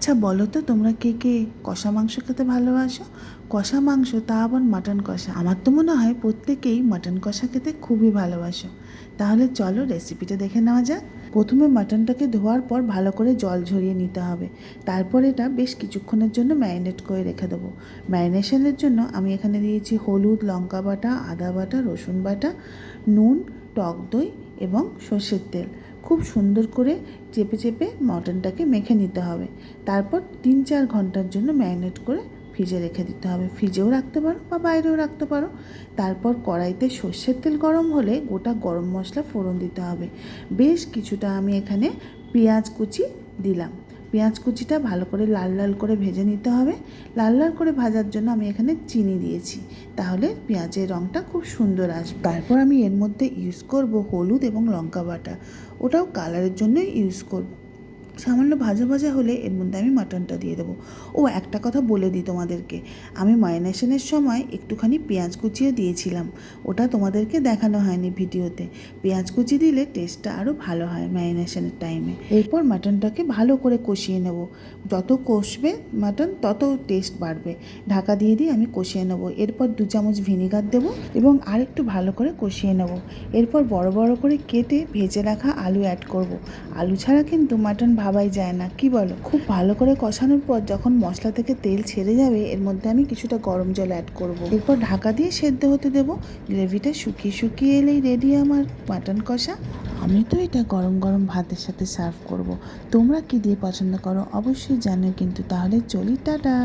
আচ্ছা বলো তো তোমরা কে কে কষা মাংস খেতে ভালোবাসো? কষা মাংস, তা আবার মাটন কষা। আমার তো মনে হয় প্রত্যেকেই মাটন কষা খেতে খুবই ভালোবাসো। তাহলে চলো রেসিপিটা দেখে নেওয়া যাক। প্রথমে মাটনটাকে ধোয়ার পর ভালো করে জল ঝরিয়ে নিতে হবে। তারপর এটা বেশ কিছুক্ষণের জন্য ম্যারিনেট করে রেখে দেবো। ম্যারিনেশনের জন্য আমি এখানে দিয়েছি হলুদ, লঙ্কা বাটা, আদা বাটা, রসুন বাটা, নুন, টক দই এবং সর্ষের তেল। খুব সুন্দর করে চেপে চেপে মটনটাকে মেখে নিতে হবে। তারপর 3-4 ঘন্টার জন্য ম্যারিনেট করে ফ্রিজে রেখে দিতে হবে। ফ্রিজেও রাখতে পারো বা বাইরেও রাখতে পারো। তারপর কড়াইতে সর্ষের তেল গরম হলে গোটা গরম মশলা ফোড়ন দিতে হবে। বেশ কিছুটা আমি এখানে পেঁয়াজ কুচি দিলাম। পেঁয়াজ কুচিটা ভালো করে লাল লাল করে ভেজে নিতে হবে। লাল লাল করে ভাজার জন্য আমি এখানে চিনি দিয়েছি, তাহলে পেঁয়াজের রঙটা খুব সুন্দর আসবে। তারপর আমি এর মধ্যে ইউজ করব হলুদ এবং লঙ্কা বাটা, ওটাও কালারের জন্যই ইউজ করব। সামান্য ভাজা ভাজা হলে এর মধ্যে আমি মাটনটা দিয়ে দেবো। ও একটা কথা বলে দিই তোমাদেরকে, আমি ম্যারিনেশনের সময় একটুখানি পেঁয়াজ কুচিও দিয়েছিলাম, ওটা তোমাদেরকে দেখানো হয়নি ভিডিওতে। পেঁয়াজ কুচি দিলে টেস্টটা আরও ভালো হয় ম্যারিনেশনের টাইমে। এরপর মাটনটাকে ভালো করে কষিয়ে নেব। যত কষবে মাটন তত টেস্ট বাড়বে। ঢাকা দিয়ে দিয়ে আমি কষিয়ে নেব। এরপর 2 চামচ ভিনিগার দেবো এবং আরেকটু ভালো করে কষিয়ে নেব। এরপর বড় বড় করে কেটে ভেজে রাখা আলু অ্যাড করব। আলু ছাড়া কিন্তু মাটন ভাবাই যায় না, কি বলো? খুব ভালো করে কষানোর পর যখন মশলা থেকে তেল ছেড়ে যাবে এর মধ্যে আমি কিছুটা গরম জল অ্যাড করব। এরপর ঢাকা দিয়ে সেদ্ধ হতে দেব। গ্রেভিটা শুকিয়ে শুকিয়ে এলেই রেডি আমার মাটন কষা। আমি তো এটা গরম গরম ভাতের সাথে সার্ভ করব। তোমরা কি দিয়ে পছন্দ করো অবশ্যই জানো কিন্তু। তাহলে চলি, টাটা।